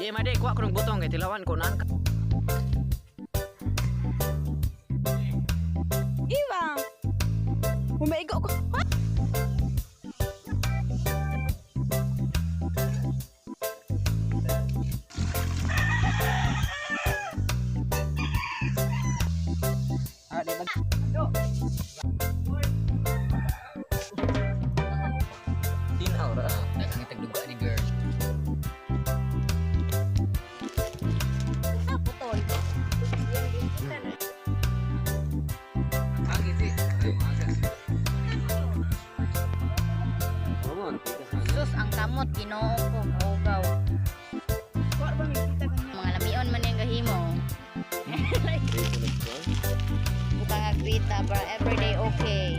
Di made kuha ko ng butong kay tilawan ko naan. Iwa. Umaigo ko. Ah, di ba? Tinaw ra. Dagang tagduga ni girl. Ah, putol. Sus, ang kamot ginoo ko, ugaw. Mga lamion man yung gahimo. Bukang agrita para everyday okay.